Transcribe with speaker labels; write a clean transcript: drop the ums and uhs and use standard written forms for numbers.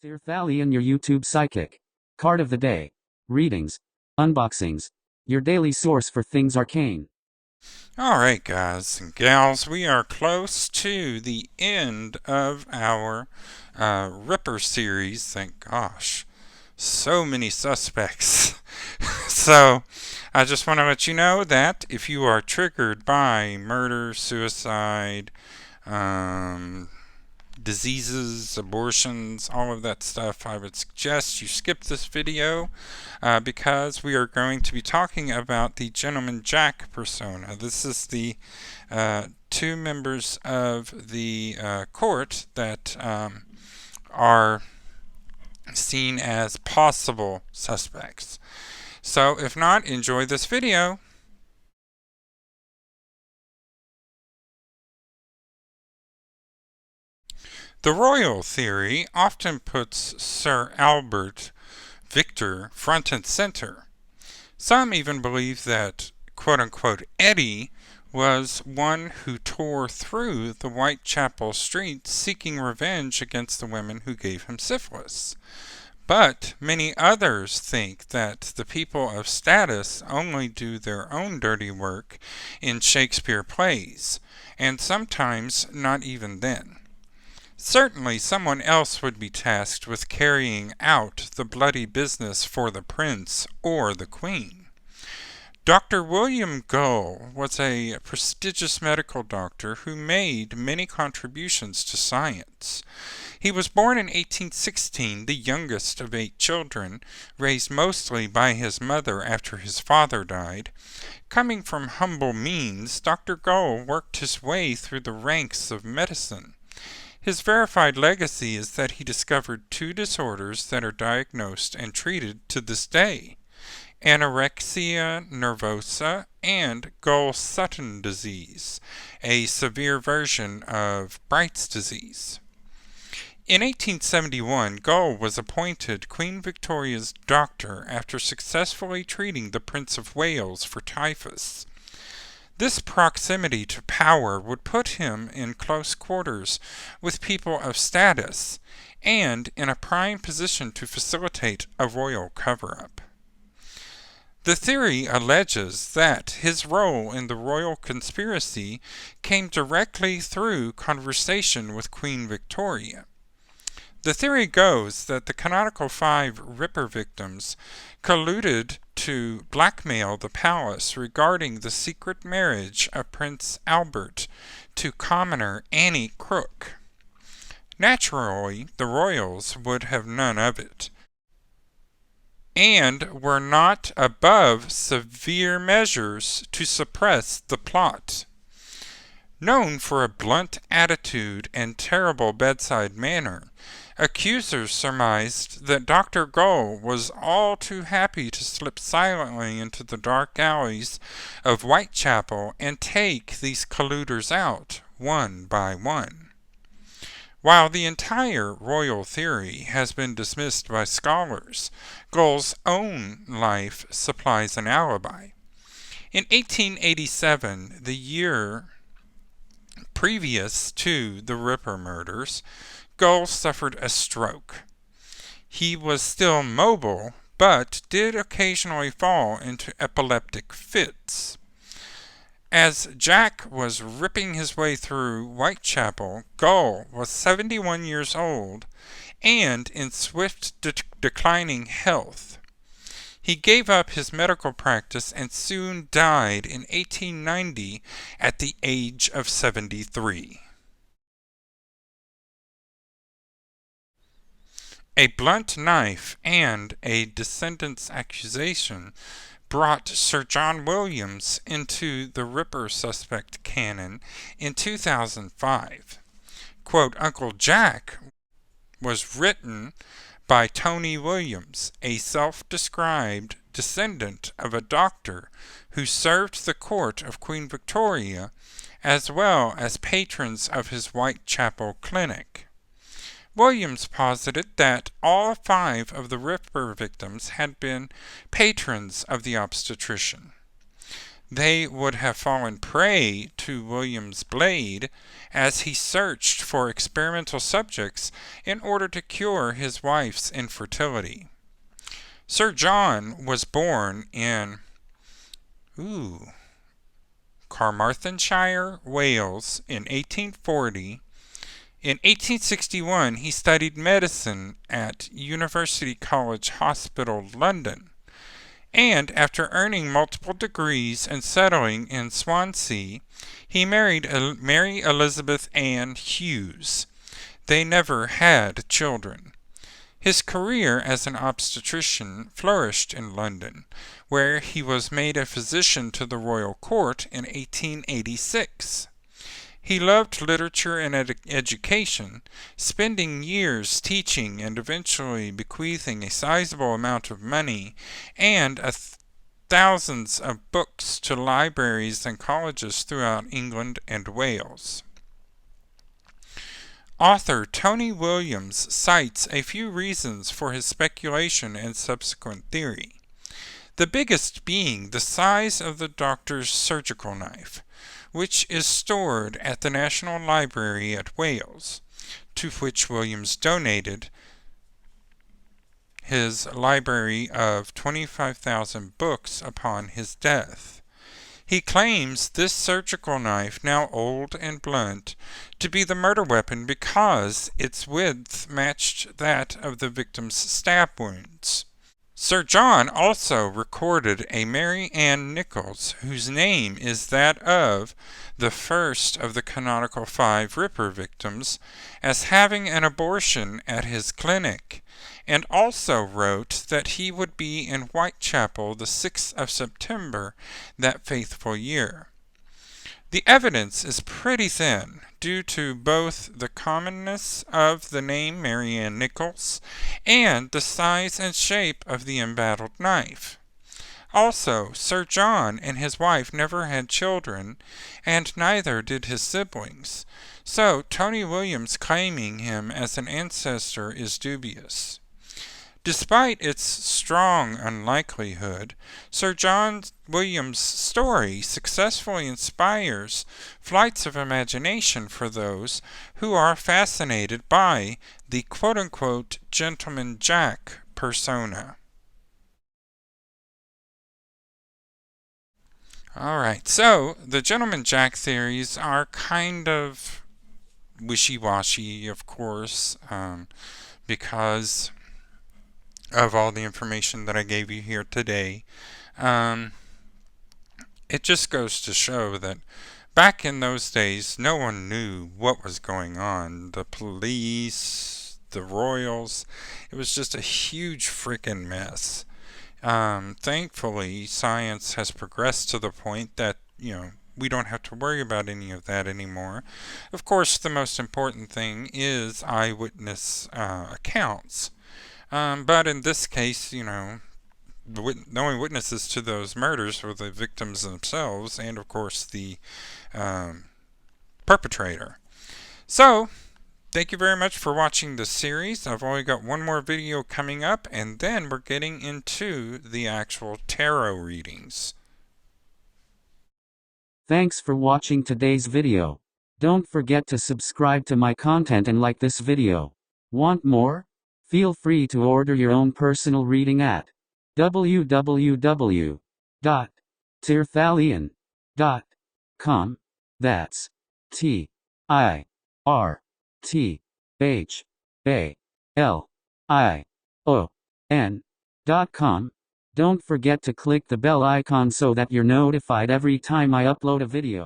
Speaker 1: Dear Thally and your YouTube psychic. Card of the day. Readings. Unboxings. Your daily source for things arcane.
Speaker 2: Alright, guys and gals, we are close to the end of our Ripper series. Thank gosh. So many suspects. So, I just want to let you know that if you are triggered by murder, suicide, diseases, abortions, all of that stuff, I would suggest you skip this video because we are going to be talking about the Gentleman Jack persona. This is the two members of the court that are seen as possible suspects. So if not, enjoy this video. The royal theory often puts Sir Albert Victor front and center. Some even believe that, quote-unquote, Eddie was one who tore through the Whitechapel streets seeking revenge against the women who gave him syphilis. But many others think that the people of status only do their own dirty work in Shakespeare plays, and sometimes not even then. Certainly someone else would be tasked with carrying out the bloody business for the prince or the queen. Dr. William Gull was a prestigious medical doctor who made many contributions to science. He was born in 1816, the youngest of 8 children, raised mostly by his mother after his father died. Coming from humble means, Dr. Gull worked his way through the ranks of medicine. His verified legacy is that he discovered 2 disorders that are diagnosed and treated to this day: anorexia nervosa and Gull-Sutton disease, a severe version of Bright's disease. In 1871, Gull was appointed Queen Victoria's doctor after successfully treating the Prince of Wales for typhus. This proximity to power would put him in close quarters with people of status and in a prime position to facilitate a royal cover-up. The theory alleges that his role in the royal conspiracy came directly through conversation with Queen Victoria. The theory goes that the canonical 5 Ripper victims colluded to blackmail the palace regarding the secret marriage of Prince Albert to commoner Annie Crook. Naturally, the royals would have none of it, and were not above severe measures to suppress the plot. Known for a blunt attitude and terrible bedside manner, accusers surmised that Dr. Gull was all too happy to slip silently into the dark alleys of Whitechapel and take these colluders out, one by one. While the entire royal theory has been dismissed by scholars, Gull's own life supplies an alibi. In 1887, the year previous to the Ripper murders, Gull suffered a stroke. He was still mobile, but did occasionally fall into epileptic fits. As Jack was ripping his way through Whitechapel, Gull was 71 years old and in swift declining health. He gave up his medical practice and soon died in 1890 at the age of 73. A blunt knife and a descendant's accusation brought Sir John Williams into the Ripper suspect canon in 2005. Quote, Uncle Jack was written by Tony Williams, a self-described descendant of a doctor who served the court of Queen Victoria as well as patrons of his Whitechapel clinic. Williams posited that all 5 of the Ripper victims had been patrons of the obstetrician. they would have fallen prey to William's blade as he searched for experimental subjects in order to cure his wife's infertility. Sir John was born in Carmarthenshire, Wales in 1840. In 1861, he studied medicine at University College Hospital, London. And after earning multiple degrees and settling in Swansea, he married Mary Elizabeth Ann Hughes. They never had children. His career as an obstetrician flourished in London, where he was made a physician to the royal court in 1886. He loved literature and education, spending years teaching and eventually bequeathing a sizable amount of money and thousands of books to libraries and colleges throughout England and Wales. Author Tony Williams cites a few reasons for his speculation and subsequent theory, the biggest being the size of the doctor's surgical knife, which is stored at the National Library at Wales, to which Williams donated his library of 25,000 books upon his death. He claims this surgical knife, now old and blunt, to be the murder weapon because its width matched that of the victim's stab wounds. Sir John also recorded a Mary Ann Nichols, whose name is that of the first of the canonical 5 Ripper victims, as having an abortion at his clinic, and also wrote that he would be in Whitechapel the 6th of September that faithful year. The evidence is pretty thin, due to both the commonness of the name Mary Ann Nichols and the size and shape of the embattled knife. Also, Sir John and his wife never had children, and neither did his siblings, so Tony Williams claiming him as an ancestor is dubious. Despite its strong unlikelihood, Sir John Williams' story successfully inspires flights of imagination for those who are fascinated by the quote-unquote Gentleman Jack persona. Alright, so the Gentleman Jack theories are kind of wishy-washy, of course, because of all the information that I gave you here today. It just goes to show that back in those days, no one knew what was going on. The police, the royals, it was just a huge freaking mess. Thankfully, science has progressed to the point that, we don't have to worry about any of that anymore. Of course, the most important thing is eyewitness accounts. But in this case, the only witnesses to those murders were the victims themselves and, of course, the perpetrator. So, thank you very much for watching this series. I've only got one more video coming up, and then we're getting into the actual tarot readings.
Speaker 1: Thanks for watching today's video. Don't forget to subscribe to my content and like this video. Want more? Feel free to order your own personal reading at www.tirthalion.com. That's TIRTHALION.com. Don't forget to click the bell icon so that you're notified every time I upload a video.